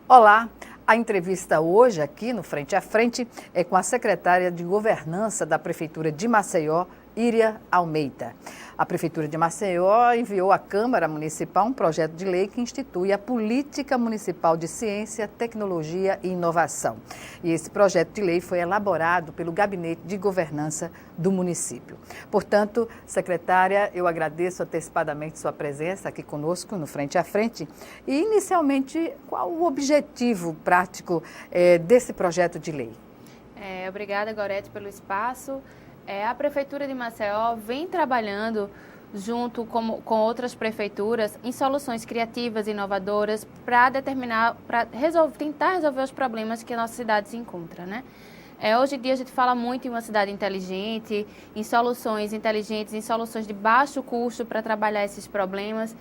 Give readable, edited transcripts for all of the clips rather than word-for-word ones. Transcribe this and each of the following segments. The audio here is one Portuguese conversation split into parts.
Olá, a entrevista hoje aqui no Frente a Frente é com a secretária de Governança da Prefeitura de Maceió, Íria Almeida. A Prefeitura de Maceió enviou à Câmara Municipal um projeto de lei que institui a Política Municipal de Ciência, Tecnologia e Inovação. E esse projeto de lei foi elaborado pelo Gabinete de Governança do município. Portanto, secretária, eu agradeço antecipadamente sua presença aqui conosco no Frente a Frente. E, inicialmente, qual o objetivo prático desse projeto de lei? Obrigada, Gorete, pelo espaço. A Prefeitura de Maceió vem trabalhando junto com outras prefeituras em soluções criativas e inovadoras para tentar resolver os problemas que a nossa cidade se encontra, né? Hoje em dia a gente fala muito em uma cidade inteligente, em soluções inteligentes, em soluções de baixo custo para trabalhar esses problemas.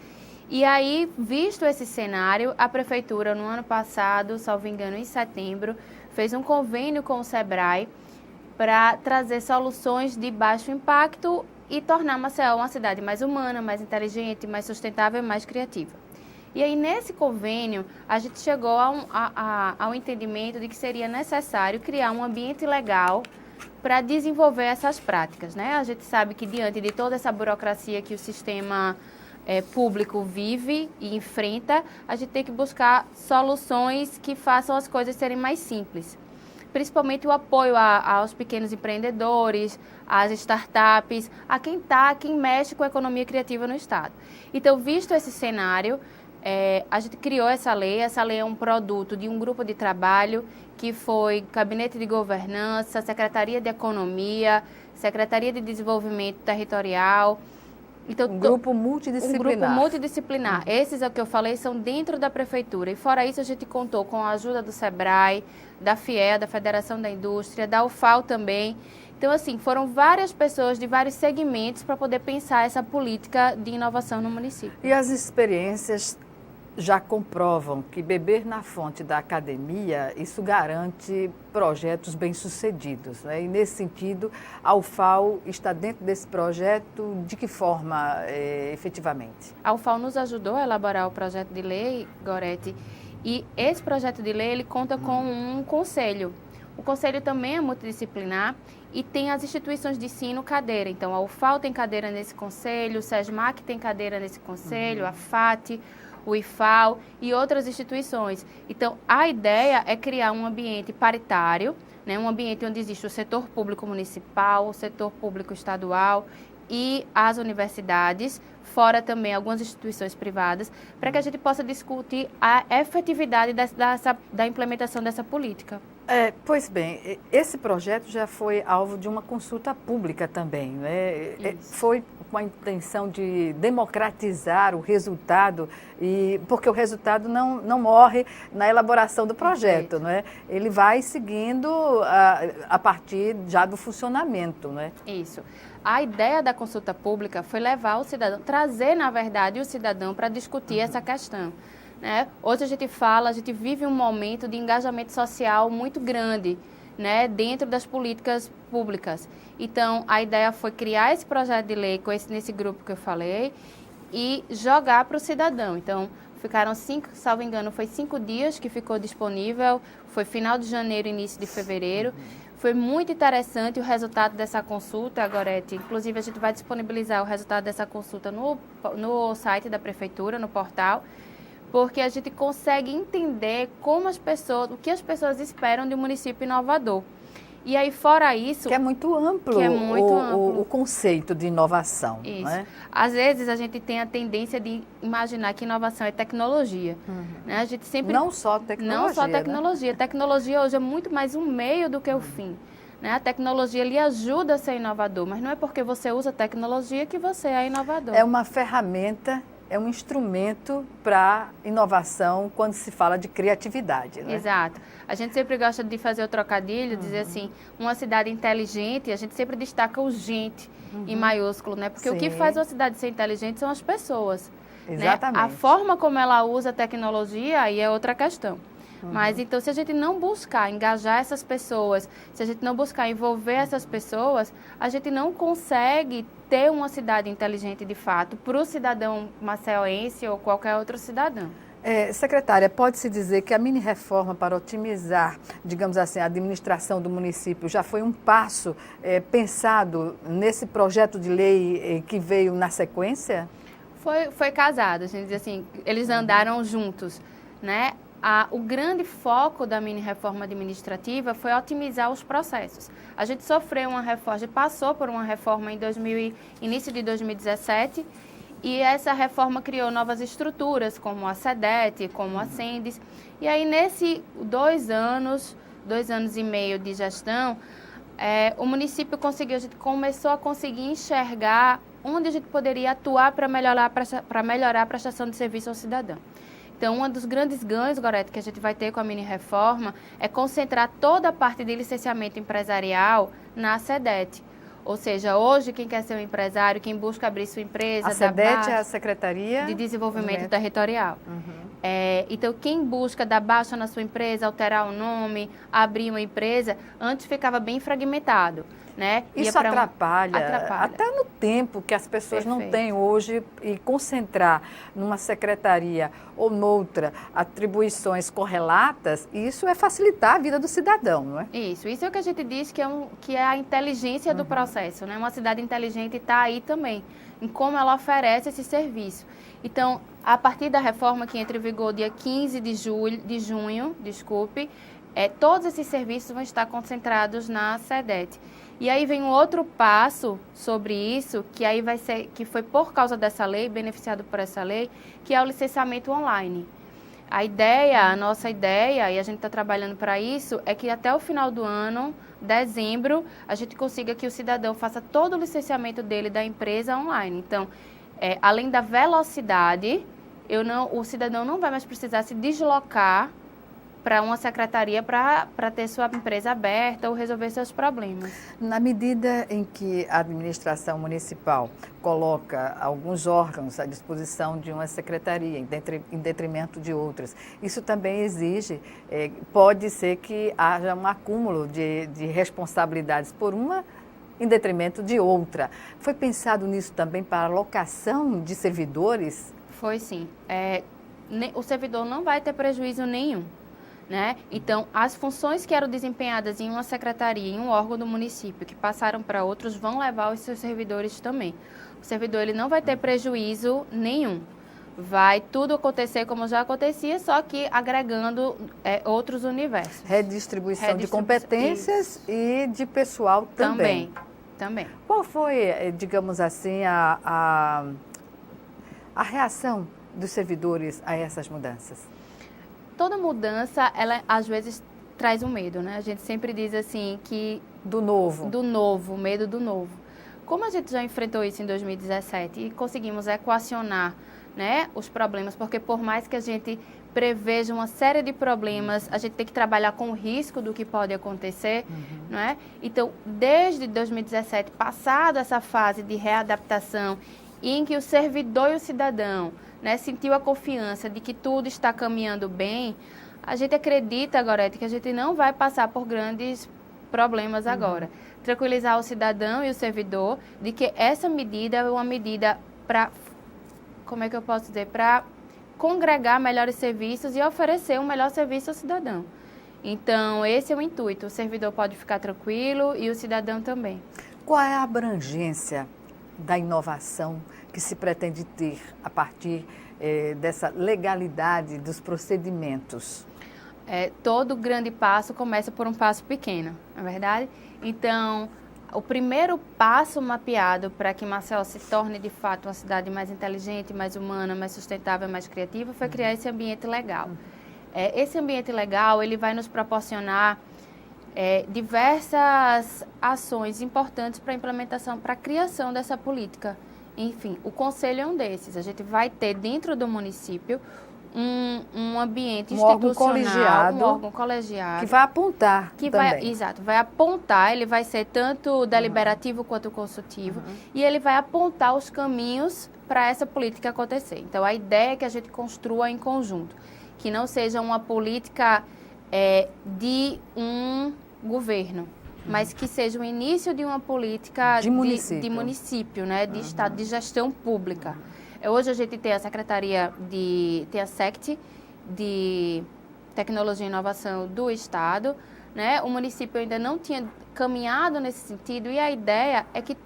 E aí, visto esse cenário, a Prefeitura, no ano passado, salvo engano, em setembro, fez um convênio com o SEBRAE para trazer soluções de baixo impacto e tornar Maceió uma cidade mais humana, mais inteligente, mais sustentável e mais criativa. E aí, nesse convênio, a gente chegou ao entendimento de que seria necessário criar um ambiente legal para desenvolver essas práticas, né? A gente sabe que, diante de toda essa burocracia que o sistema público vive e enfrenta, a gente tem que buscar soluções que façam as coisas serem mais simples. Principalmente o apoio aos pequenos empreendedores, às startups, a quem mexe com a economia criativa no Estado. Então, visto esse cenário, a gente criou essa lei. Essa lei é um produto de um grupo de trabalho que foi Gabinete de Governança, Secretaria de Economia, Secretaria de Desenvolvimento Territorial. Então, um grupo multidisciplinar. Um grupo multidisciplinar. Esses é o que eu falei, são dentro da Prefeitura. E fora isso, a gente contou com a ajuda do SEBRAE, da FIEA, da Federação da Indústria, da UFAL também. Então, assim, foram várias pessoas de vários segmentos para poder pensar essa política de inovação no município. E as experiências já comprovam que beber na fonte da academia, isso garante projetos bem-sucedidos, né? E, nesse sentido, a UFAL está dentro desse projeto de que forma, efetivamente? A UFAL nos ajudou a elaborar o projeto de lei, Gorete, e esse projeto de lei ele conta com um conselho. O conselho também é multidisciplinar e tem as instituições de ensino cadeira. Então, a UFAL tem cadeira nesse conselho, o SESMAC tem cadeira nesse conselho, a FAT, o IFAL e outras instituições. Então, a ideia é criar um ambiente paritário, né, um ambiente onde existe o setor público municipal, o setor público estadual e as universidades, fora também algumas instituições privadas, para que a gente possa discutir a efetividade da implementação dessa política. Pois bem, esse projeto já foi alvo de uma consulta pública também, né? Foi com a intenção de democratizar o resultado, porque o resultado não morre na elaboração do projeto, não é? Ele vai seguindo a partir já do funcionamento, não é? Isso. A ideia da consulta pública foi levar o cidadão, trazer, na verdade, o cidadão para discutir essa questão. Né? Hoje a gente vive um momento de engajamento social muito grande, né, dentro das políticas públicas. Então, a ideia foi criar esse projeto de lei nesse grupo que eu falei e jogar para o cidadão. Então, ficaram 5, salvo engano, foi 5 dias que ficou disponível, foi final de janeiro, início de fevereiro. Foi muito interessante o resultado dessa consulta, Gorete. Inclusive, a gente vai disponibilizar o resultado dessa consulta no site da Prefeitura, no portal, porque a gente consegue entender o que as pessoas esperam de um município inovador. E aí, fora isso... Que é muito amplo, o conceito de inovação. Isso. Não é? Às vezes, a gente tem a tendência de imaginar que inovação é tecnologia. Né? A gente sempre... Não só tecnologia. Não só tecnologia. Né? Tecnologia hoje é muito mais um meio do que o fim. Né? A tecnologia lhe ajuda a ser inovador, mas não é porque você usa tecnologia que você é inovador. É uma ferramenta, é um instrumento para inovação quando se fala de criatividade. Né? Exato. A gente sempre gosta de fazer o trocadilho, dizer assim, uma cidade inteligente, a gente sempre destaca o gente em maiúsculo, né? Porque o que faz uma cidade ser inteligente são as pessoas. Exatamente. Né? A forma como ela usa a tecnologia aí é outra questão. Mas então, se a gente não buscar engajar essas pessoas, se a gente não buscar envolver essas pessoas, a gente não consegue ter uma cidade inteligente de fato para o cidadão maceioense ou qualquer outro cidadão. Secretária, pode-se dizer que a mini-reforma para otimizar, digamos assim, a administração do município já foi um passo pensado nesse projeto de lei que veio na sequência? Foi casado, a gente diz assim, eles andaram juntos, né? O grande foco da mini-reforma administrativa foi otimizar os processos. A gente sofreu uma reforma, a gente passou por uma reforma em início de 2017, e essa reforma criou novas estruturas, como a SEDET, como a SENDES. E aí, nesses 2 anos e meio de gestão, o município a gente começou a conseguir enxergar onde a gente poderia atuar para melhorar a prestação de serviço ao cidadão. Então, um dos grandes ganhos, Gorete, que a gente vai ter com a mini-reforma é concentrar toda a parte de licenciamento empresarial na SEDET. Ou seja, hoje quem quer ser um empresário, quem busca abrir sua empresa... A SEDET é a Secretaria de Desenvolvimento Territorial. Uhum. Então, quem busca dar baixa na sua empresa, alterar o nome, abrir uma empresa, antes ficava bem fragmentado, né? Isso atrapalha, até no tempo que as pessoas não têm hoje, e concentrar numa secretaria ou noutra atribuições correlatas, isso é facilitar a vida do cidadão, não é? Isso é o que a gente diz que é a inteligência do processo, né? Uma cidade inteligente está aí também, em como ela oferece esse serviço. Então, a partir da reforma que entra em vigor dia 15 de junho, todos esses serviços vão estar concentrados na SEDET. E aí vem um outro passo sobre isso, que foi por causa dessa lei, beneficiado por essa lei, que é o licenciamento online. A nossa ideia, e a gente está trabalhando para isso, é que até o final do ano, dezembro, a gente consiga que o cidadão faça todo o licenciamento dele da empresa online. Então, além da velocidade, o cidadão não vai mais precisar se deslocar para uma secretaria para ter sua empresa aberta ou resolver seus problemas. Na medida em que a administração municipal coloca alguns órgãos à disposição de uma secretaria, em detrimento de outras, isso também exige, pode ser que haja um acúmulo de responsabilidades por uma em detrimento de outra. Foi pensado nisso também para a alocação de servidores? Foi sim. O servidor não vai ter prejuízo nenhum. Né? Então, as funções que eram desempenhadas em uma secretaria, em um órgão do município, que passaram para outros, vão levar os seus servidores também. O servidor ele não vai ter prejuízo nenhum. Vai tudo acontecer como já acontecia, só que agregando outros universos. Redistribuição de competências e de pessoal também. Também. Qual foi, digamos assim, a reação dos servidores a essas mudanças? Toda mudança, ela às vezes traz um medo, né? A gente sempre diz assim que... Do novo. Do novo, medo do novo. Como a gente já enfrentou isso em 2017 e conseguimos equacionar, né, os problemas, porque por mais que a gente preveja uma série de problemas, a gente tem que trabalhar com o risco do que pode acontecer, não é? Então, desde 2017, passado essa fase de readaptação, em que o servidor e o cidadão, né, sentiu a confiança de que tudo está caminhando bem, a gente acredita, Gorete, que a gente não vai passar por grandes problemas agora. Tranquilizar o cidadão e o servidor de que essa medida é uma medida para, como é que eu posso dizer, para congregar melhores serviços e oferecer um melhor serviço ao cidadão. Então, esse é o intuito. O servidor pode ficar tranquilo e o cidadão também. Qual é a abrangência da inovação que se pretende ter a partir dessa legalidade dos procedimentos? Todo grande passo começa por um passo pequeno, não é verdade? Então, o primeiro passo mapeado para que Maceió se torne, de fato, uma cidade mais inteligente, mais humana, mais sustentável, mais criativa, foi criar esse ambiente legal. Esse ambiente legal, ele vai nos proporcionar diversas ações importantes para a implementação, para a criação dessa política. Enfim, o conselho é um desses. A gente vai ter dentro do município um ambiente institucional, um órgão colegiado. Que vai apontar também. Exato, vai apontar, ele vai ser tanto deliberativo quanto consultivo, e ele vai apontar os caminhos para essa política acontecer. Então, a ideia é que a gente construa em conjunto, que não seja uma política de um governo, mas que seja o início de uma política de município, né, de estado de gestão pública. Hoje a gente tem a Secretaria tem a SECT, de Tecnologia e Inovação do Estado, né? O município ainda não tinha caminhado nesse sentido e a ideia é que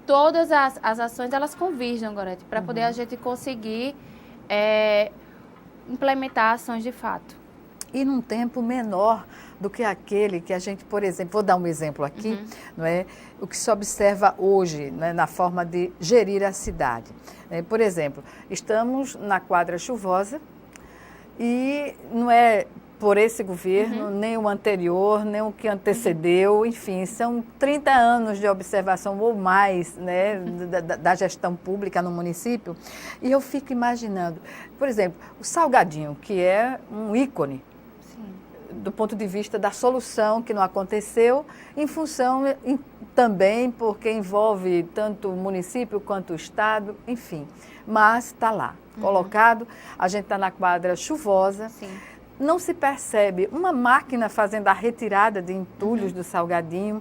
todas as ações elas convirjam, Gorete, para poder a gente conseguir implementar ações de fato. E num tempo menor do que aquele que a gente, por exemplo, vou dar um exemplo aqui, não é? O que se observa hoje, né, na forma de gerir a cidade. Por exemplo, estamos na quadra chuvosa e não é por esse governo, nem o anterior, nem o que antecedeu, enfim, são 30 anos de observação ou mais, né, da gestão pública no município. E eu fico imaginando, por exemplo, o Salgadinho, que é um ícone, do ponto de vista da solução que não aconteceu, em função também porque envolve tanto o município quanto o estado, enfim. Mas está lá, colocado, a gente está na quadra chuvosa, não se percebe uma máquina fazendo a retirada de entulhos do Salgadinho.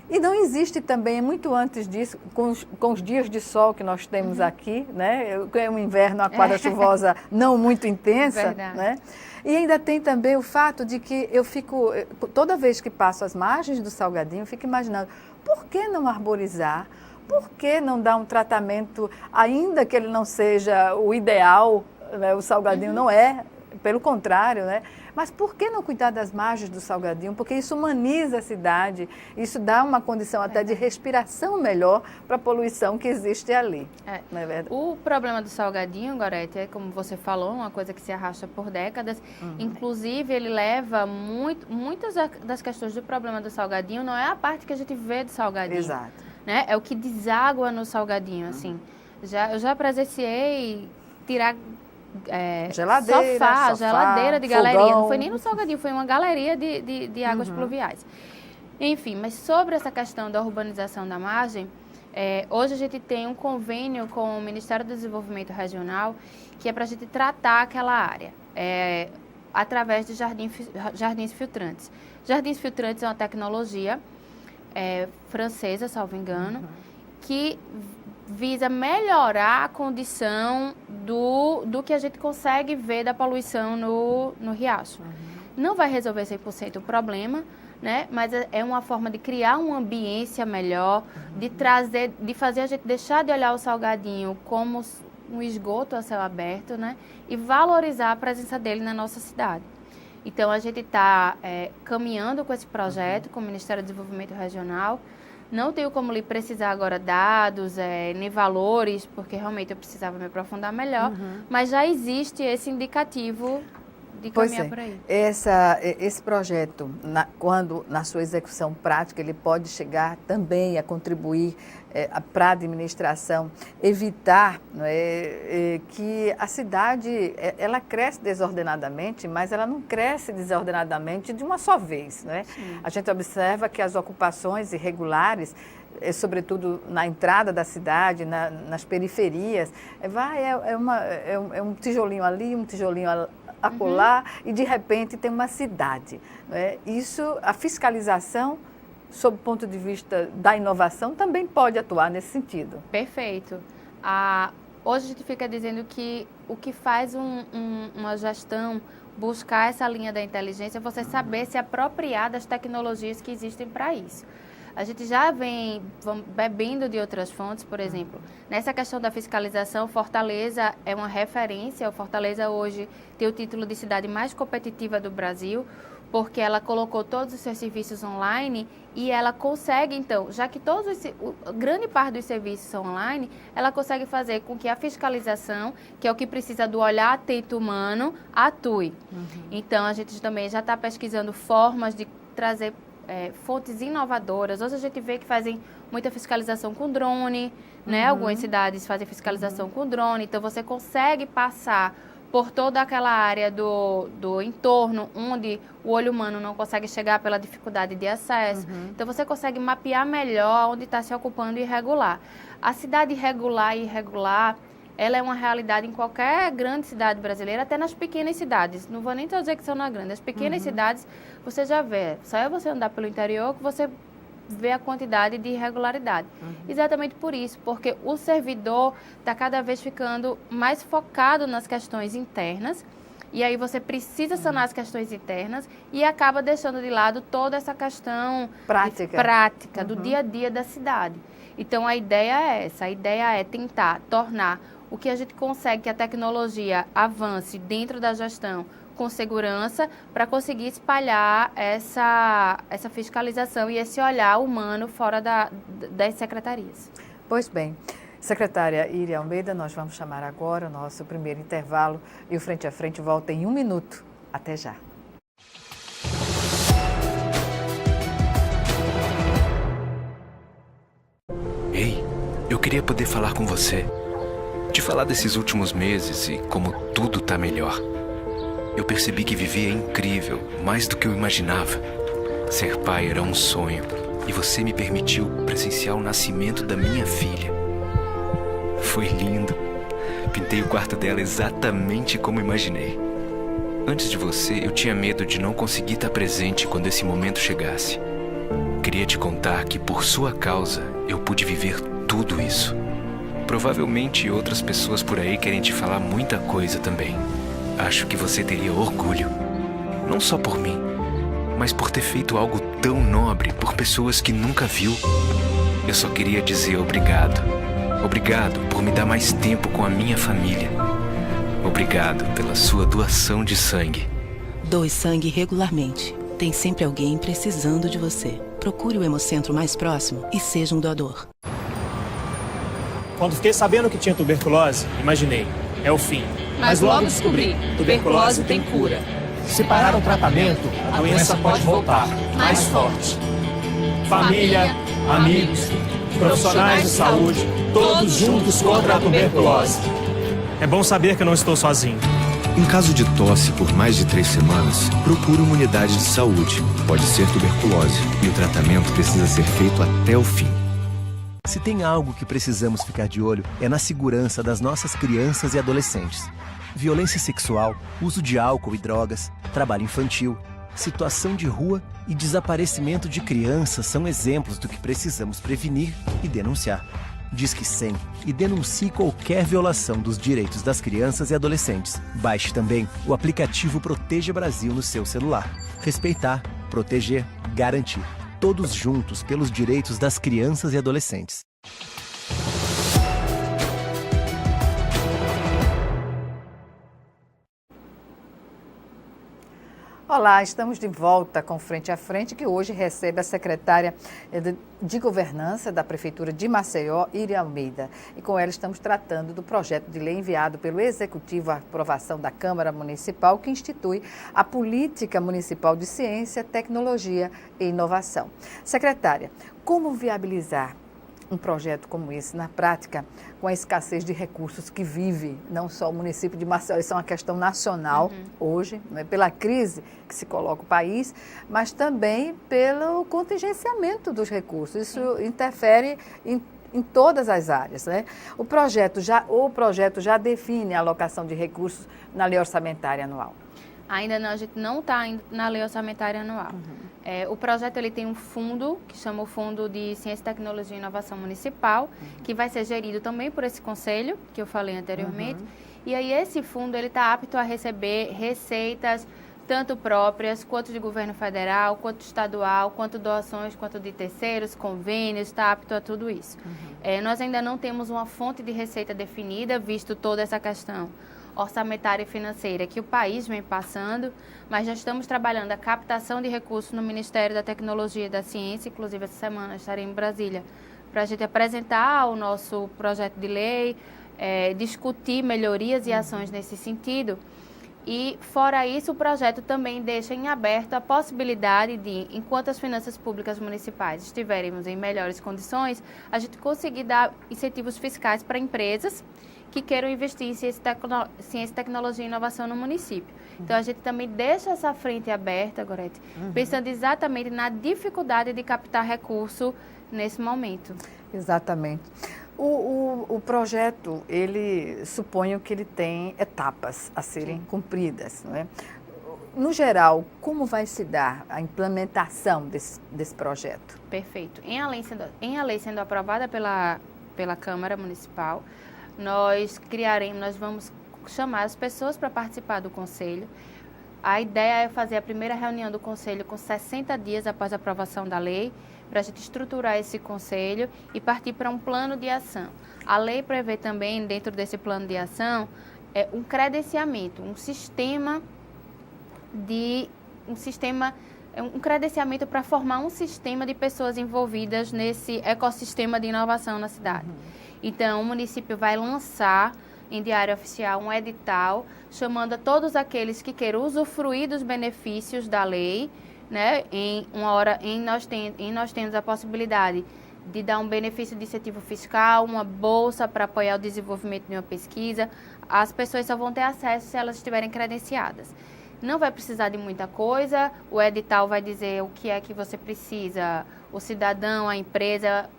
E não existe também, muito antes disso, com os dias de sol que nós temos aqui, né? É um inverno, a quadra chuvosa não muito intensa, né? E ainda tem também o fato de que eu fico, toda vez que passo as margens do Salgadinho, eu fico imaginando, por que não arborizar? Por que não dar um tratamento, ainda que ele não seja o ideal, né? O Salgadinho não é, pelo contrário, né? Mas por que não cuidar das margens do Salgadinho? Porque isso humaniza a cidade, isso dá uma condição até de respiração melhor para a poluição que existe ali. Não é verdade? O problema do Salgadinho, Gorete, é como você falou, uma coisa que se arrasta por décadas. Inclusive, ele leva muitas das questões do problema do Salgadinho, não é a parte que a gente vê do Salgadinho. Exato. Né? É o que deságua no Salgadinho, assim. Eu já presenciei tirar... Geladeira, geladeira de galeria. Não foi nem no Salgadinho, foi uma galeria de águas pluviais. Enfim, mas sobre essa questão da urbanização da margem, hoje a gente tem um convênio com o Ministério do Desenvolvimento Regional, que é para a gente tratar aquela área, através de jardins filtrantes. Jardins filtrantes é uma tecnologia francesa, salvo engano, que visa melhorar a condição do que a gente consegue ver da poluição no riacho. Não vai resolver 100% o problema, né? Mas é uma forma de criar uma ambiência melhor, de fazer a gente deixar de olhar o Salgadinho como um esgoto a céu aberto, né? E valorizar a presença dele na nossa cidade. Então, a gente está caminhando com esse projeto, com o Ministério do Desenvolvimento Regional. Não tenho como lhe precisar agora dados, nem valores, porque realmente eu precisava me aprofundar melhor, mas já existe esse indicativo de caminhar por aí. Esse projeto, quando na sua execução prática, ele pode chegar também a contribuir para a administração, evitar que a cidade, ela cresce desordenadamente, mas ela não cresce desordenadamente de uma só vez. Não é? A gente observa que as ocupações irregulares, sobretudo na entrada da cidade, nas periferias, é um tijolinho ali, um tijolinho acolá, e de repente tem uma cidade. Não é? Isso, a fiscalização, sob o ponto de vista da inovação, também pode atuar nesse sentido. Perfeito. Hoje a gente fica dizendo que o que faz uma gestão buscar essa linha da inteligência é você saber se apropriar das tecnologias que existem para isso. A gente já vem bebendo de outras fontes, por exemplo, nessa questão da fiscalização, Fortaleza é uma referência. O Fortaleza hoje tem o título de cidade mais competitiva do Brasil, porque ela colocou todos os seus serviços online e ela consegue, então, já que grande parte dos serviços são online, ela consegue fazer com que a fiscalização, que é o que precisa do olhar atento humano, atue. Então, a gente também já está pesquisando formas de trazer fontes inovadoras. Hoje a gente vê que fazem muita fiscalização com drone, né? Algumas cidades fazem fiscalização com drone, então você consegue passar por toda aquela área do entorno onde o olho humano não consegue chegar pela dificuldade de acesso. Então, você consegue mapear melhor onde está se ocupando irregular. A cidade regular e irregular, ela é uma realidade em qualquer grande cidade brasileira, até nas pequenas cidades. Não vou nem dizer que são na grande. As pequenas cidades, você já vê. Só é você andar pelo interior que você ver a quantidade de irregularidade. Exatamente por isso, porque o servidor está cada vez ficando mais focado nas questões internas, e aí você precisa sanar as questões internas e acaba deixando de lado toda essa questão prática do dia a dia da cidade. Então, a ideia é essa, a ideia é tentar tornar o que a gente consegue que a tecnologia avance dentro da gestão com segurança para conseguir espalhar essa fiscalização e esse olhar humano fora das secretarias. Pois bem, secretária Iria Almeida, nós vamos chamar agora o nosso primeiro intervalo e o Frente a Frente volta em 1 minuto. Até já. Ei, eu queria poder falar com você. Te falar desses últimos meses e como tudo tá melhor. Eu percebi que viver é incrível, mais do que eu imaginava. Ser pai era um sonho e você me permitiu presenciar o nascimento da minha filha. Foi lindo. Pintei o quarto dela exatamente como imaginei. Antes de você, eu tinha medo de não conseguir estar presente quando esse momento chegasse. Queria te contar que, por sua causa, eu pude viver tudo isso. Provavelmente outras pessoas por aí querem te falar muita coisa também. Acho que você teria orgulho. Não só por mim, mas por ter feito algo tão nobre por pessoas que nunca viu. Eu só queria dizer obrigado. Obrigado por me dar mais tempo com a minha família. Obrigado pela sua doação de sangue. Doe sangue regularmente. Tem sempre alguém precisando de você. Procure o Hemocentro mais próximo e seja um doador. Quando fiquei sabendo que tinha tuberculose, imaginei, é o fim. Mas logo descobri, tuberculose tem cura. Se parar o tratamento, a doença pode voltar, mais forte. Família, amigos, profissionais de saúde, todos juntos contra a tuberculose. É bom saber que eu não estou sozinho. Em caso de tosse por mais de 3 semanas, procure uma unidade de saúde. Pode ser tuberculose e o tratamento precisa ser feito até o fim. Se tem algo que precisamos ficar de olho, é na segurança das nossas crianças e adolescentes. Violência sexual, uso de álcool e drogas, trabalho infantil, situação de rua e desaparecimento de crianças são exemplos do que precisamos prevenir e denunciar. Disque 100 e denuncie qualquer violação dos direitos das crianças e adolescentes. Baixe também o aplicativo Proteja Brasil no seu celular. Respeitar, proteger, garantir. Todos juntos pelos direitos das crianças e adolescentes. Olá, estamos de volta com Frente a Frente, que hoje recebe a secretária de Governança da Prefeitura de Maceió, Iria Almeida. E com ela estamos tratando do projeto de lei enviado pelo Executivo à aprovação da Câmara Municipal, que institui a Política Municipal de Ciência, Tecnologia e Inovação. Secretária, como viabilizar um projeto como esse na prática, com a escassez de recursos que vive não só o município de Maceió, isso é uma questão nacional hoje, né, pela crise que se coloca o país, mas também pelo contingenciamento dos recursos. Isso interfere em todas as áreas, né? O projeto já define a alocação de recursos na lei orçamentária anual. Ainda não, a gente não está na lei orçamentária anual. O projeto ele tem um fundo, que chama o Fundo de Ciência, Tecnologia e Inovação Municipal, que vai ser gerido também por esse conselho, que eu falei anteriormente. E aí esse fundo está apto a receber receitas, tanto próprias, quanto de governo federal, quanto estadual, quanto doações, quanto de terceiros, convênios, está apto a tudo isso. Nós ainda não temos uma fonte de receita definida, visto toda essa questão orçamentária e financeira que o país vem passando, mas já estamos trabalhando a captação de recursos no Ministério da Tecnologia e da Ciência, inclusive essa semana estarei em Brasília, para a gente apresentar o nosso projeto de lei, discutir melhorias e ações nesse sentido. E, fora isso, o projeto também deixa em aberto a possibilidade de, enquanto as finanças públicas municipais estiverem em melhores condições, a gente conseguir dar incentivos fiscais para empresas que queiram investir em ciência, tecnologia e inovação no município. Então, a gente também deixa essa frente aberta, Gorete, pensando exatamente na dificuldade de captar recurso nesse momento. Exatamente. O projeto, suponho que ele tem etapas a serem cumpridas, não é? no geral, como vai se dar a implementação desse projeto? Perfeito. Em a lei sendo aprovada pela Câmara Municipal, nós vamos chamar as pessoas para participar do Conselho. A ideia é fazer a primeira reunião do Conselho com 60 dias após a aprovação da lei, para a gente estruturar esse Conselho e partir para um plano de ação. A lei prevê também, dentro desse plano de ação, um credenciamento, um credenciamento para formar um sistema de pessoas envolvidas nesse ecossistema de inovação na cidade. Então, o município vai lançar em Diário Oficial um edital chamando a todos aqueles que queiram usufruir dos benefícios da lei, né? Nós temos a possibilidade de dar um benefício de incentivo fiscal, uma bolsa para apoiar o desenvolvimento de uma pesquisa. As pessoas só vão ter acesso se elas estiverem credenciadas. Não vai precisar de muita coisa, o edital vai dizer o que é que você precisa, o cidadão, a empresa,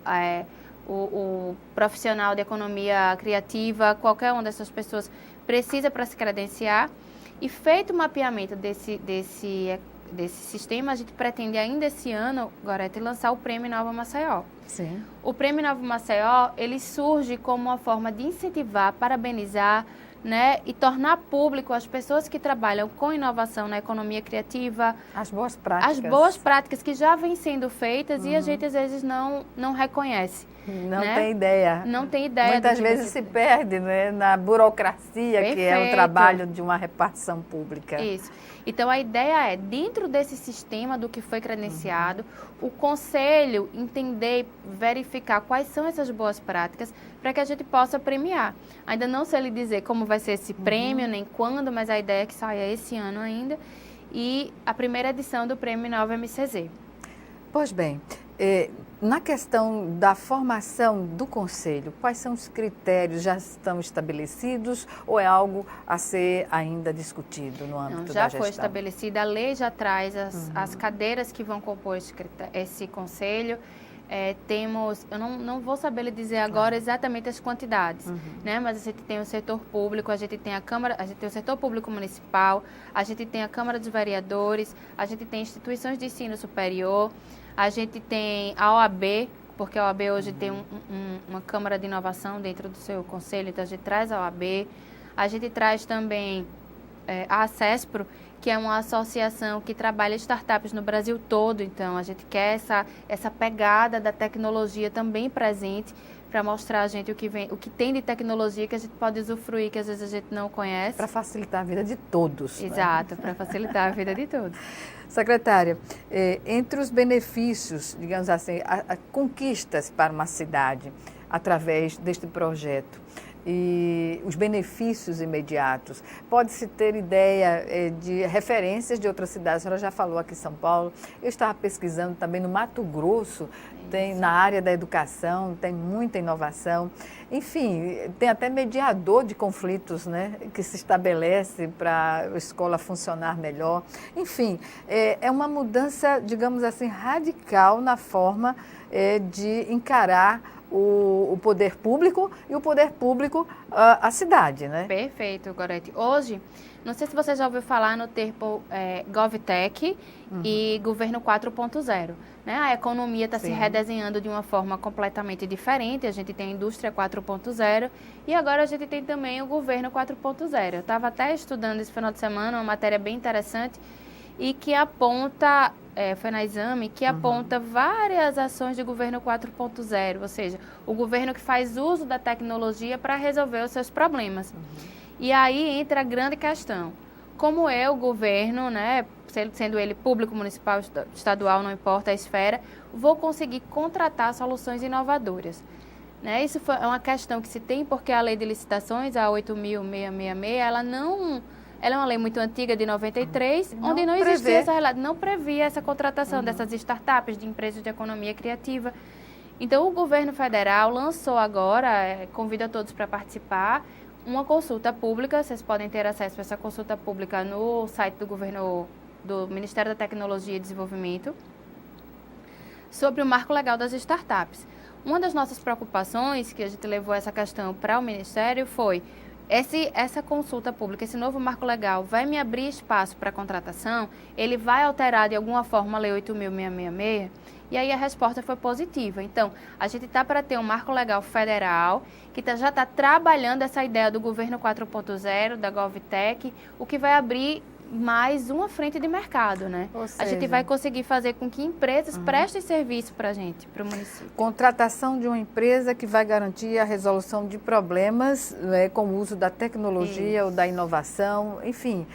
o profissional de economia criativa, qualquer uma dessas pessoas precisa para se credenciar. E feito o mapeamento desse sistema, a gente pretende ainda esse ano, Gorete, lançar o Prêmio Nova Maceió. Sim. O Prêmio Nova Maceió, ele surge como uma forma de incentivar, parabenizar, né, e tornar público as pessoas que trabalham com inovação na economia criativa. As boas práticas. As boas práticas que já vêm sendo feitas e a gente às vezes não reconhece. Não, né? tem ideia. Não tem ideia. Muitas vezes se perde, né, na burocracia. Perfeito. Que é o trabalho de uma repartição pública. Isso. Então, a ideia é, dentro desse sistema do que foi credenciado, o Conselho entender, verificar quais são essas boas práticas para que a gente possa premiar. Ainda não sei lhe dizer como vai ser esse prêmio, nem quando, mas a ideia é que saia esse ano ainda. E a primeira edição do Prêmio Nova MCZ. Pois bem, na questão da formação do Conselho, quais são os critérios? Já estão estabelecidos ou é algo a ser ainda discutido no âmbito da gestão? Já foi estabelecida, a lei já traz as cadeiras que vão compor esse Conselho. Eu não vou saber lhe dizer agora exatamente as quantidades, né? Mas a gente tem o setor público, a gente tem a Câmara, a gente tem o setor público municipal, a gente tem a Câmara dos Vereadores, a gente tem instituições de ensino superior, a gente tem a OAB, porque a OAB hoje tem uma Câmara de Inovação dentro do seu conselho, então a gente traz a OAB. A gente traz também a ACESPRO, que é uma associação que trabalha startups no Brasil todo. Então, a gente quer essa pegada da tecnologia também presente para mostrar a gente o que tem de tecnologia que a gente pode usufruir, que às vezes a gente não conhece. Para facilitar a vida de todos. Exato, né? Para facilitar a vida de todos. Secretária, entre os benefícios, digamos assim, conquistas para uma cidade através deste projeto e os benefícios imediatos, pode-se ter ideia de referências de outras cidades. A senhora já falou aqui em São Paulo, eu estava pesquisando também no Mato Grosso, tem na área da educação, tem muita inovação. Enfim, tem até mediador de conflitos, né, que se estabelece para a escola funcionar melhor. Enfim, é uma mudança, digamos assim, radical na forma de encarar o poder público e o poder público a cidade, né? Perfeito, Gorete. Hoje, não sei se você já ouviu falar no termo GovTech e Governo 4.0. Né? A economia está se redesenhando de uma forma completamente diferente. A gente tem a indústria 4.0 e agora a gente tem também o Governo 4.0. Eu estava até estudando esse final de semana uma matéria bem interessante e que aponta... foi na Exame, que aponta várias ações de governo 4.0, ou seja, o governo que faz uso da tecnologia para resolver os seus problemas. E aí entra a grande questão, como é o governo, né, sendo ele público, municipal, estadual, não importa a esfera, vou conseguir contratar soluções inovadoras. Né? Isso é uma questão que se tem porque a lei de licitações, a 8.666, ela é uma lei muito antiga, de 93, onde não existia não previa essa contratação dessas startups, de empresas de economia criativa. Então, o governo federal lançou agora, convida todos para participar, uma consulta pública. Vocês podem ter acesso a essa consulta pública no site do Ministério da Tecnologia e Desenvolvimento, sobre o marco legal das startups. Uma das nossas preocupações, que a gente levou essa questão para o Ministério, foi essa consulta pública, esse novo marco legal, vai me abrir espaço para contratação? Ele vai alterar de alguma forma a Lei 8.666? E aí a resposta foi positiva. Então, a gente está para ter um marco legal federal que já está trabalhando essa ideia do governo 4.0, da GovTech, o que vai abrir mais uma frente de mercado, né? Ou seja, a gente vai conseguir fazer com que empresas prestem serviço para a gente, para o município. Contratação de uma empresa que vai garantir a resolução de problemas, né, com o uso da tecnologia ou da inovação, enfim,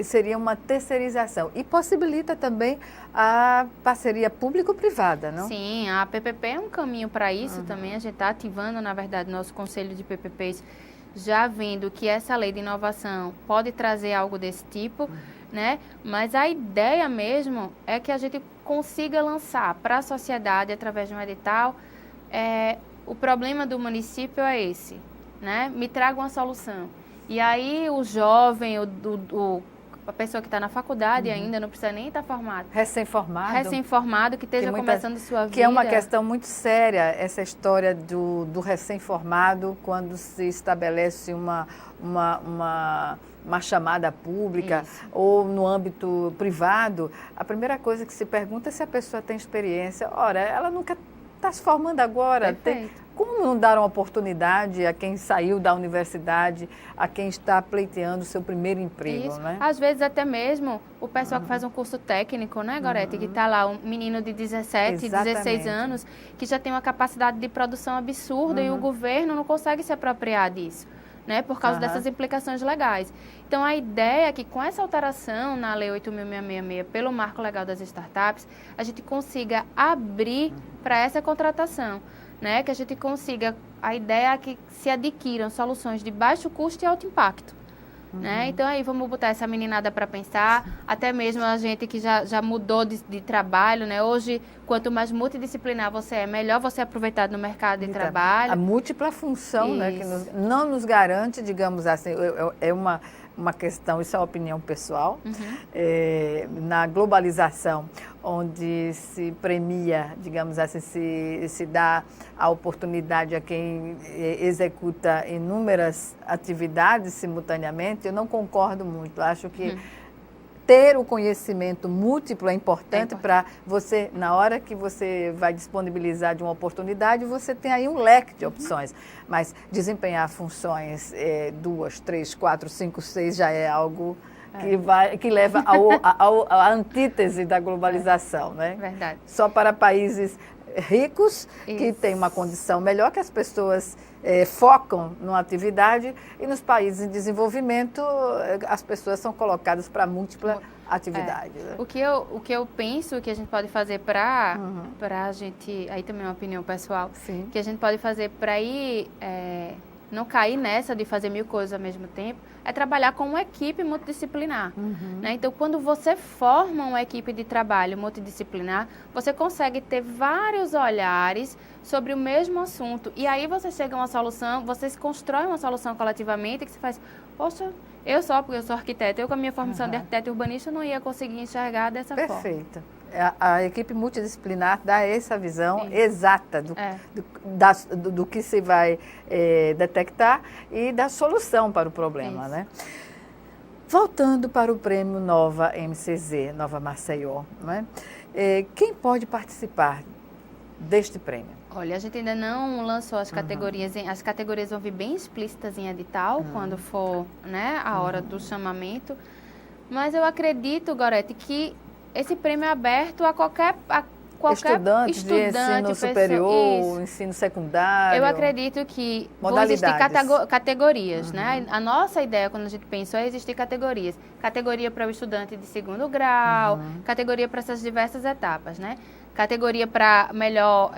seria uma terceirização. E possibilita também a parceria público-privada, não? Sim, a PPP é um caminho para isso também. A gente está ativando, na verdade, nosso conselho de PPPs, já vendo que essa lei de inovação pode trazer algo desse tipo, né? Mas a ideia mesmo é que a gente consiga lançar para a sociedade, através de um edital, o problema do município é esse, né? Me traga uma solução. E aí o jovem, a pessoa que está na faculdade ainda, não precisa nem estar formado. Recém-formado, que esteja começando sua vida. Que é uma questão muito séria, essa história do recém-formado, quando se estabelece uma chamada pública ou no âmbito privado. A primeira coisa que se pergunta é se a pessoa tem experiência. Ora, ela nunca está se formando agora. Como não dar uma oportunidade a quem saiu da universidade, a quem está pleiteando o seu primeiro emprego, Isso. né? Às vezes até mesmo o pessoal que faz um curso técnico, né, Gorete, que está lá, um menino de 17, 16 anos, que já tem uma capacidade de produção absurda e o governo não consegue se apropriar disso, né, por causa dessas implicações legais. Então, a ideia é que com essa alteração na Lei 8.666, pelo Marco Legal das Startups, a gente consiga abrir para essa contratação, né, que a gente consiga, a ideia é que se adquiram soluções de baixo custo e alto impacto. Né? Então, aí vamos botar essa meninada para pensar, até mesmo a gente que já mudou de trabalho, né? Hoje, quanto mais multidisciplinar você é, melhor você é aproveitado no mercado de trabalho. A múltipla função, né, que não nos garante, digamos assim, é uma questão, isso é uma opinião pessoal, na globalização, onde se premia, digamos assim, se dá a oportunidade a quem executa inúmeras atividades simultaneamente, eu não concordo muito. Acho que ter o conhecimento múltiplo é importante para você, na hora que você vai disponibilizar de uma oportunidade, você tem aí um leque de opções. Mas desempenhar funções 2, 3, 4, 5, 6 já é algo que leva à antítese da globalização, né? Verdade. Só para países ricos, que têm uma condição melhor, que as pessoas focam numa atividade, e nos países em desenvolvimento as pessoas são colocadas para múltipla atividade. Né? O que eu penso que a gente pode fazer para a gente, aí também é uma opinião pessoal, que a gente pode fazer para ir não cair nessa de fazer 1000 coisas ao mesmo tempo, é trabalhar com uma equipe multidisciplinar. Né? Então, quando você forma uma equipe de trabalho multidisciplinar, você consegue ter vários olhares sobre o mesmo assunto. E aí você chega a uma solução, você constrói uma solução coletivamente que você faz, poxa, porque eu sou arquiteto, eu com a minha formação de arquiteto urbanista não ia conseguir enxergar dessa forma. Perfeito. A equipe multidisciplinar dá essa visão exata do que se vai detectar e da solução para o problema, né? Voltando para o prêmio Nova MCZ, Nova Maceió, né? Quem pode participar deste prêmio? Olha, a gente ainda não lançou as categorias, as categorias vão vir bem explícitas em edital, quando for, né, a hora do chamamento, mas eu acredito, Gorete, que esse prêmio é aberto a qualquer estudante de ensino superior, ensino secundário. Eu acredito que vão existir categorias, né? A nossa ideia, quando a gente pensa, é existir categorias. Categoria para o estudante de segundo grau, categoria para essas diversas etapas, né? Categoria para melhor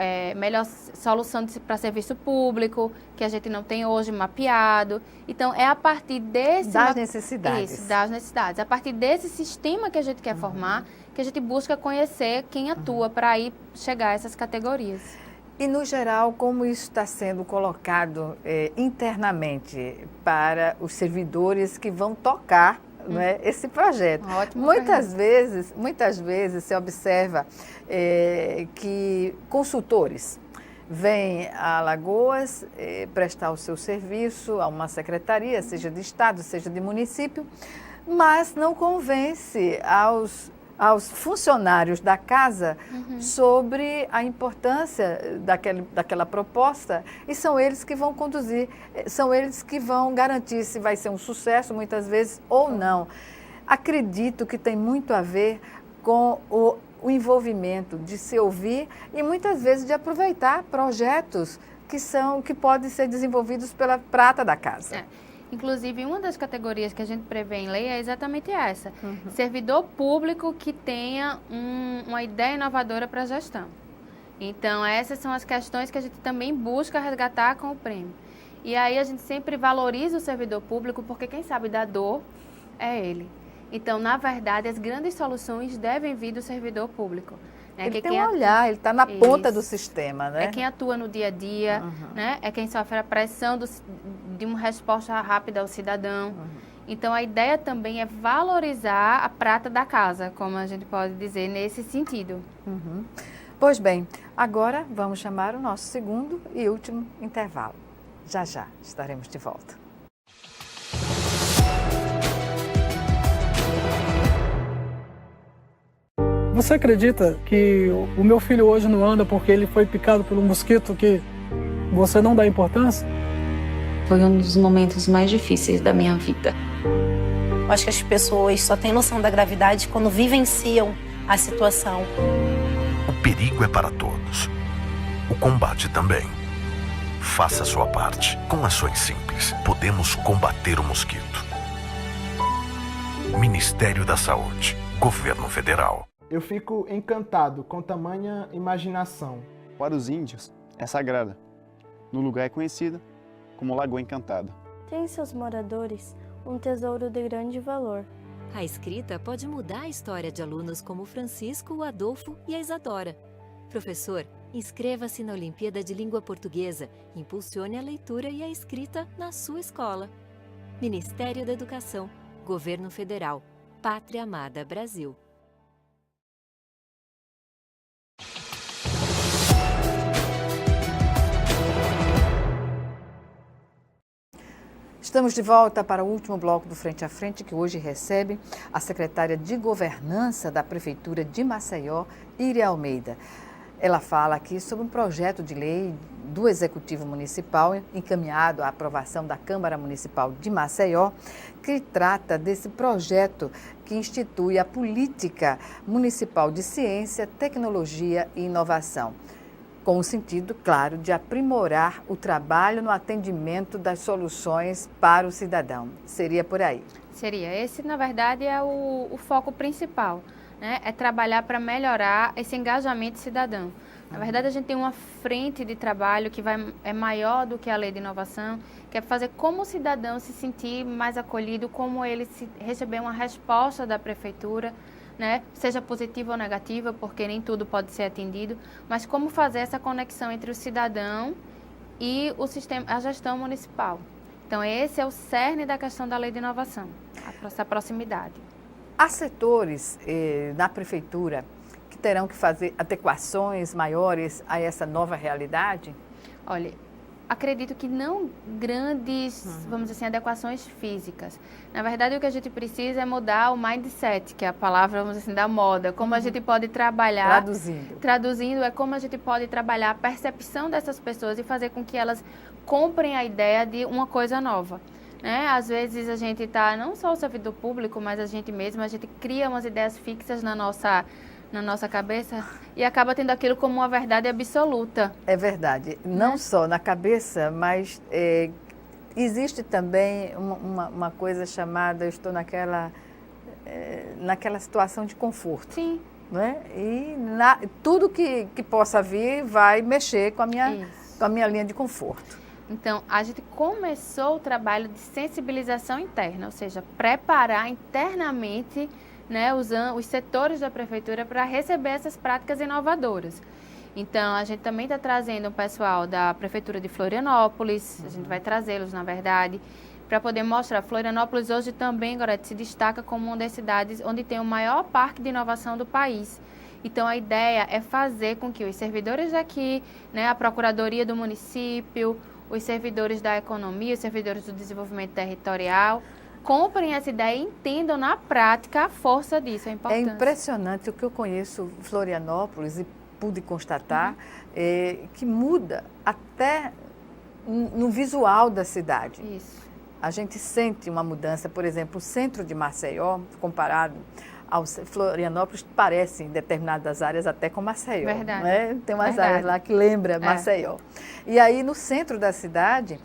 solução para serviço público, que a gente não tem hoje mapeado. Então, é a partir das necessidades. Isso, das necessidades. A partir desse sistema que a gente quer formar, que a gente busca conhecer quem atua para aí chegar a essas categorias. E, no geral, como isso está sendo colocado internamente para os servidores que vão tocar esse projeto? Muitas vezes se observa que consultores vem a Alagoas prestar o seu serviço a uma secretaria, seja de Estado, seja de município, mas não convence aos funcionários da casa sobre a importância daquela proposta, e são eles que vão conduzir, são eles que vão garantir se vai ser um sucesso, muitas vezes, ou não. Acredito que tem muito a ver com o envolvimento de se ouvir e muitas vezes de aproveitar projetos que podem ser desenvolvidos pela prata da casa. Inclusive, uma das categorias que a gente prevê em lei é exatamente essa. Servidor público que tenha uma ideia inovadora para a gestão. Então, essas são as questões que a gente também busca resgatar com o prêmio. E aí a gente sempre valoriza o servidor público porque quem sabe da dor é ele. Então, na verdade, as grandes soluções devem vir do servidor público. Né? Ele tem um olhar, ele está na ponta do sistema, né? É quem atua no dia a dia, né? É quem sofre a pressão de uma resposta rápida ao cidadão. Então, a ideia também é valorizar a prata da casa, como a gente pode dizer nesse sentido. Pois bem, agora vamos chamar o nosso segundo e último intervalo. Já estaremos de volta. Você acredita que o meu filho hoje não anda porque ele foi picado por um mosquito que você não dá importância? Foi um dos momentos mais difíceis da minha vida. Eu acho que as pessoas só têm noção da gravidade quando vivenciam a situação. O perigo é para todos. O combate também. Faça a sua parte. Com ações simples, podemos combater o mosquito. Ministério da Saúde. Governo Federal. Eu fico encantado com tamanha imaginação. Para os índios, é sagrada. No lugar é conhecida como Lagoa Encantada. Tem em seus moradores um tesouro de grande valor. A escrita pode mudar a história de alunos como o Francisco, o Adolfo e a Isadora. Professor, inscreva-se na Olimpíada de Língua Portuguesa. Impulsione a leitura e a escrita na sua escola. Ministério da Educação. Governo Federal. Pátria Amada Brasil. Estamos de volta para o último bloco do Frente a Frente, que hoje recebe a secretária de Governança da Prefeitura de Maceió, Iria Almeida. Ela fala aqui sobre um projeto de lei do Executivo Municipal, encaminhado à aprovação da Câmara Municipal de Maceió, que trata desse projeto que institui a Política Municipal de Ciência, Tecnologia e Inovação, com o sentido, claro, de aprimorar o trabalho no atendimento das soluções para o cidadão. Seria por aí? Seria. Esse, na verdade, é o foco principal, né? É trabalhar para melhorar esse engajamento cidadão. Na verdade, a gente tem uma frente de trabalho que é maior do que a lei de inovação, que é fazer como o cidadão se sentir mais acolhido, como ele receber uma resposta da prefeitura, né? Seja positiva ou negativa, porque nem tudo pode ser atendido, mas como fazer essa conexão entre o cidadão e o sistema, a gestão municipal. Então, esse é o cerne da questão da lei de inovação, essa proximidade. Há setores na prefeitura que terão que fazer adequações maiores a essa nova realidade? Olha, acredito que não grandes, vamos dizer assim, adequações físicas. Na verdade, o que a gente precisa é mudar o mindset, que é a palavra, vamos dizer assim, da moda. Como a gente pode trabalhar... Traduzindo, é como a gente pode trabalhar a percepção dessas pessoas e fazer com que elas comprem a ideia de uma coisa nova. Né? Às vezes a gente está, não só o servidor público, mas a gente mesmo, a gente cria umas ideias fixas na nossa cabeça e acaba tendo aquilo como uma verdade absoluta. É verdade. Não só na cabeça, mas existe também uma coisa chamada, eu estou naquela situação de conforto. Sim. Né? E tudo que possa vir vai mexer com a minha linha de conforto. Então, a gente começou o trabalho de sensibilização interna, ou seja, preparar internamente, né, usando os setores da prefeitura para receber essas práticas inovadoras. Então, a gente também está trazendo o pessoal da prefeitura de Florianópolis, a gente vai trazê-los, na verdade, para poder mostrar. Florianópolis hoje também, agora, se destaca como uma das cidades onde tem o maior parque de inovação do país. Então, a ideia é fazer com que os servidores daqui, né, a Procuradoria do município, os servidores da economia, os servidores do desenvolvimento territorial, comprem essa ideia e entendam na prática a força disso, a importância. É impressionante o que eu conheço Florianópolis e pude constatar que muda até no visual da cidade. Isso. A gente sente uma mudança, por exemplo, o centro de Maceió, comparado ao Florianópolis, parece em determinadas áreas até com Maceió. Verdade. Não é? Tem umas Verdade. áreas lá que lembram Maceió. E aí, no centro da cidade,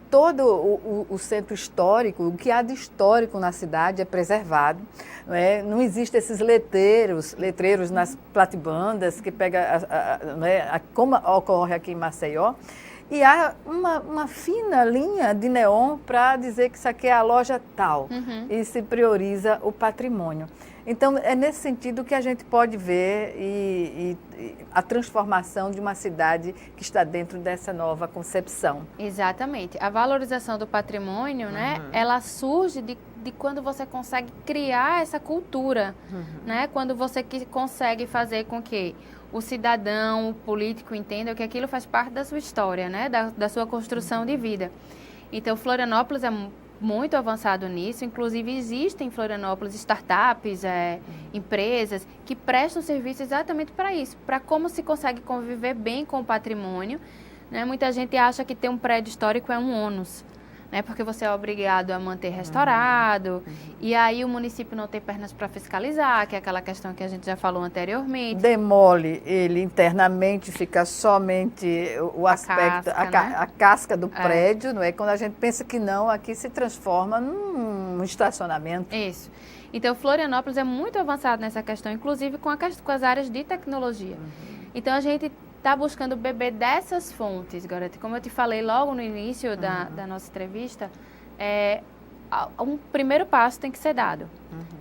todo o centro histórico, o que há de histórico na cidade é preservado. Não é? Não existem esses letreiros nas platibandas que pega, como ocorre aqui em Maceió. E há uma fina linha de neon para dizer que isso aqui é a loja tal. E se prioriza o patrimônio. Então, é nesse sentido que a gente pode ver a transformação de uma cidade que está dentro dessa nova concepção. Exatamente. A valorização do patrimônio, né, ela surge de quando você consegue criar essa cultura, né? Quando você consegue fazer com que o cidadão, o político entenda que aquilo faz parte da sua história, né? Da sua construção de vida. Então, Florianópolis é muito avançado nisso, inclusive existem em Florianópolis startups, empresas que prestam serviço exatamente para isso, para como se consegue conviver bem com o patrimônio, né? Muita gente acha que ter um prédio histórico é um ônus, né? Porque você é obrigado a manter restaurado, e aí o município não tem pernas para fiscalizar, que é aquela questão que a gente já falou anteriormente. Demole ele internamente, fica somente o aspecto, a casca do prédio, não é? Quando a gente pensa que não, aqui se transforma num estacionamento. Isso. Então, Florianópolis é muito avançado nessa questão, inclusive com as áreas de tecnologia. Então, a gente está buscando beber dessas fontes, Gorete. Como eu te falei logo no início da nossa entrevista, um primeiro passo tem que ser dado.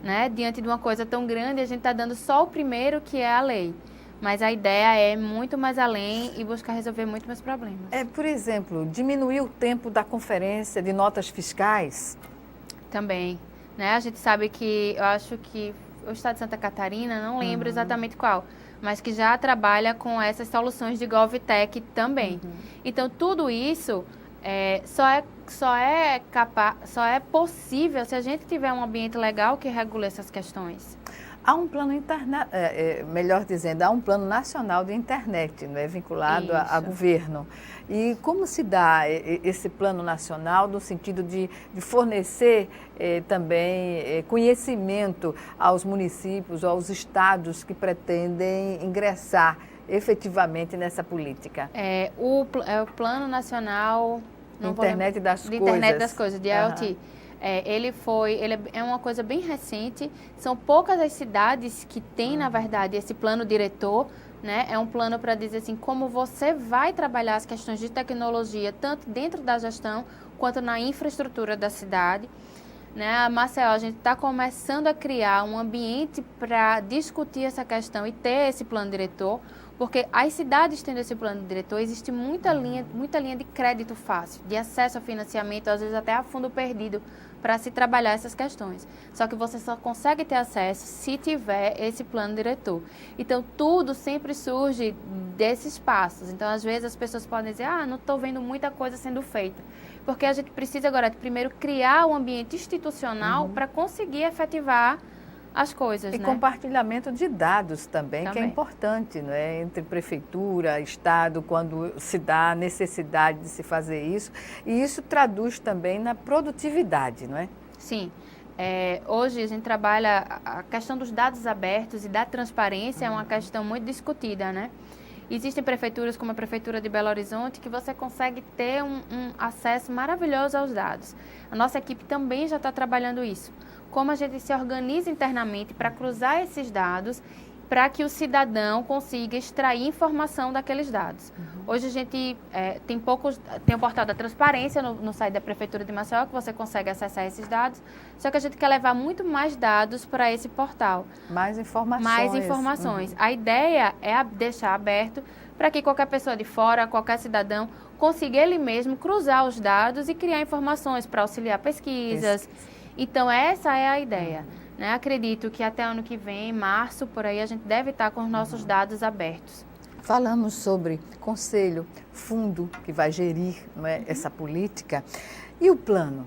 Né? Diante de uma coisa tão grande, a gente está dando só o primeiro, que é a lei. Mas a ideia é muito mais além e buscar resolver muito mais problemas. Por exemplo, diminuir o tempo da conferência de notas fiscais? Também. Né? A gente sabe que, eu acho que o estado de Santa Catarina, não lembro exatamente qual, mas que já trabalha com essas soluções de GovTech também. Então, tudo isso só é possível se a gente tiver um ambiente legal que regule essas questões. Há um plano melhor dizendo, há um plano nacional de internet, não é, vinculado a governo. E como se dá esse plano nacional no sentido de fornecer também conhecimento aos municípios, aos estados que pretendem ingressar efetivamente nessa política? O Plano Nacional... Internet das Coisas. Internet das Coisas, de IoT. Ele é uma coisa bem recente, são poucas as cidades que têm, na verdade, esse plano diretor, né? É um plano para dizer assim, como você vai trabalhar as questões de tecnologia, tanto dentro da gestão, quanto na infraestrutura da cidade. Né? A Maceió, a gente está começando a criar um ambiente para discutir essa questão e ter esse plano diretor, porque as cidades tendo esse plano diretor, existe muita linha de crédito fácil, de acesso a financiamento, às vezes até a fundo perdido, para se trabalhar essas questões. Só que você só consegue ter acesso se tiver esse plano diretor. Então, tudo sempre surge desses passos. Então, às vezes, as pessoas podem dizer, não estou vendo muita coisa sendo feita. Porque a gente precisa agora, primeiro, criar um ambiente institucional para conseguir efetivar as coisas, e compartilhamento de dados também, que é importante, não é? Entre prefeitura, estado, quando se dá a necessidade de se fazer isso. E isso traduz também na produtividade, não é? Sim. Hoje a gente trabalha a questão dos dados abertos e da transparência, é uma questão muito discutida, né? Existem prefeituras como a Prefeitura de Belo Horizonte que você consegue ter um acesso maravilhoso aos dados. A nossa equipe também já está trabalhando isso. Como a gente se organiza internamente para cruzar esses dados, para que o cidadão consiga extrair informação daqueles dados. Hoje a gente tem o portal da transparência no site da Prefeitura de Maceió, que você consegue acessar esses dados, só que a gente quer levar muito mais dados para esse portal. Mais informações. Mais informações. A ideia é deixar aberto para que qualquer pessoa de fora, qualquer cidadão, consiga ele mesmo cruzar os dados e criar informações para auxiliar pesquisas. Então, essa é a ideia, né? Acredito que até ano que vem, em março, por aí, a gente deve estar com os nossos dados abertos. Falamos sobre conselho, fundo que vai gerir, não é, essa política. E o plano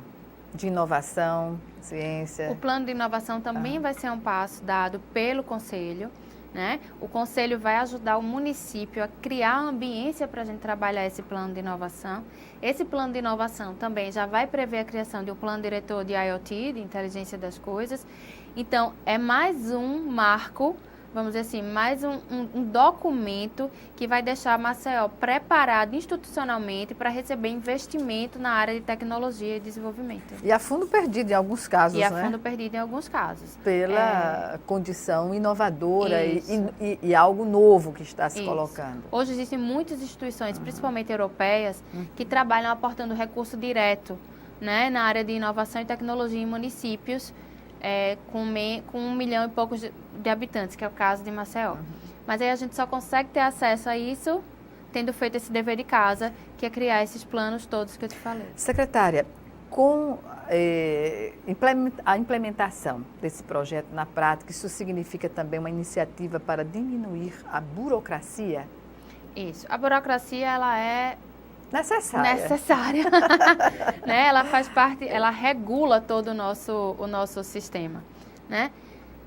de inovação, ciência? O plano de inovação também vai ser um passo dado pelo conselho, né? O conselho vai ajudar o município a criar a ambiência para a gente trabalhar esse plano de inovação. Esse plano de inovação também já vai prever a criação de um plano diretor de IoT, de inteligência das coisas. Então, é mais um marco, vamos dizer assim, mais um documento que vai deixar Maceió preparado institucionalmente para receber investimento na área de tecnologia e desenvolvimento. E a fundo perdido em alguns casos, né? E a fundo perdido em alguns casos. Pela condição inovadora e algo novo que está se colocando. Hoje existem muitas instituições, principalmente europeias, que trabalham aportando recurso direto, né, na área de inovação e tecnologia em municípios, com 1 milhão e poucos de habitantes, que é o caso de Maceió. Mas aí a gente só consegue ter acesso a isso tendo feito esse dever de casa, que é criar esses planos todos que eu te falei. Secretária, com a implementação desse projeto na prática, isso significa também uma iniciativa para diminuir a burocracia? Isso. A burocracia, ela é necessária. Né? Ela faz parte, ela regula todo o nosso sistema, né?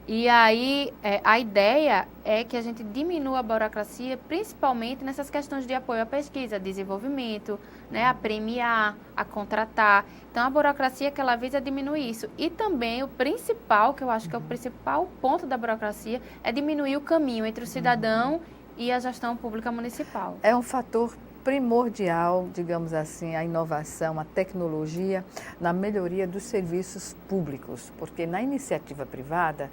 E aí, a ideia é que a gente diminua a burocracia, principalmente nessas questões de apoio à pesquisa, desenvolvimento, né? A premiar, a contratar. Então, a burocracia que ela visa diminuir isso. E também o principal, que eu acho que é o principal ponto da burocracia, é diminuir o caminho entre o cidadão e a gestão pública municipal. É um fator primordial, digamos assim, a inovação, a tecnologia na melhoria dos serviços públicos, porque na iniciativa privada,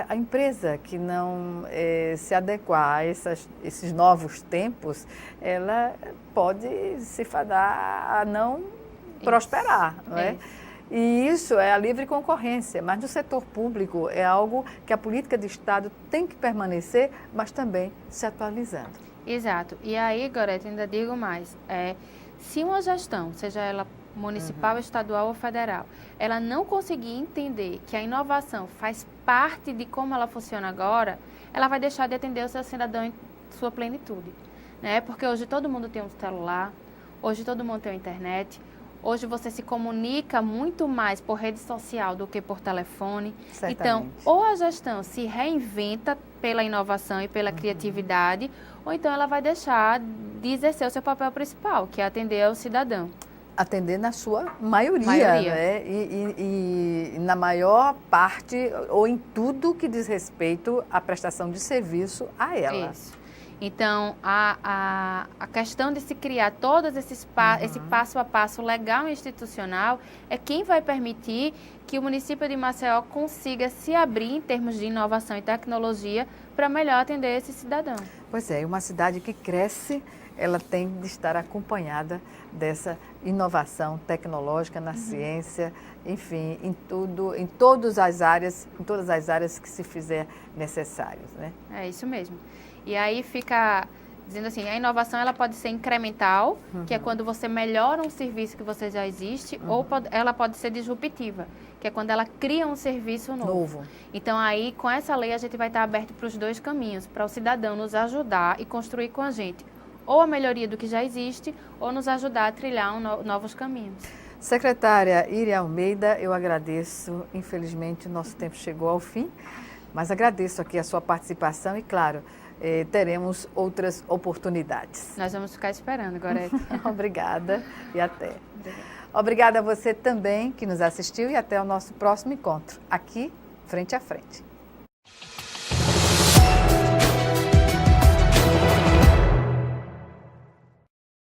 a empresa que não se adequar a esses novos tempos, ela pode se fadar a não prosperar, não é? E isso é a livre concorrência, mas no setor público é algo que a política de Estado tem que permanecer, mas também se atualizando. Exato. E aí, Gorete, ainda digo mais, se uma gestão, seja ela municipal, estadual ou federal, ela não conseguir entender que a inovação faz parte de como ela funciona agora, ela vai deixar de atender o seu cidadão em sua plenitude, né? Porque hoje todo mundo tem um celular, hoje todo mundo tem uma internet, hoje você se comunica muito mais por rede social do que por telefone. Certamente. Então, ou a gestão se reinventa pela inovação e pela criatividade, ou então ela vai deixar de exercer o seu papel principal, que é atender ao cidadão. Atender na sua maioria. Né? E na maior parte, ou em tudo que diz respeito à prestação de serviço a ela. Isso. Então, a questão de se criar todos esse passo a passo legal e institucional é quem vai permitir que o município de Maceió consiga se abrir em termos de inovação e tecnologia para melhor atender esse cidadão. Pois é, uma cidade que cresce, ela tem de estar acompanhada dessa inovação tecnológica na ciência, enfim, em todas as áreas que se fizer necessários, né? É isso mesmo. E aí fica dizendo assim, a inovação ela pode ser incremental, que é quando você melhora um serviço que você já existe, ou ela pode ser disruptiva, que é quando ela cria um serviço novo. Então aí, com essa lei, a gente vai estar aberto para os dois caminhos, para o cidadão nos ajudar e construir com a gente ou a melhoria do que já existe, ou nos ajudar a trilhar novos caminhos. Secretária Iria Almeida, eu agradeço. Infelizmente, o nosso tempo chegou ao fim, mas agradeço aqui a sua participação e, claro, teremos outras oportunidades. Nós vamos ficar esperando, Gorete. Obrigada e até. Obrigada a você também que nos assistiu e até o nosso próximo encontro, aqui, frente a frente.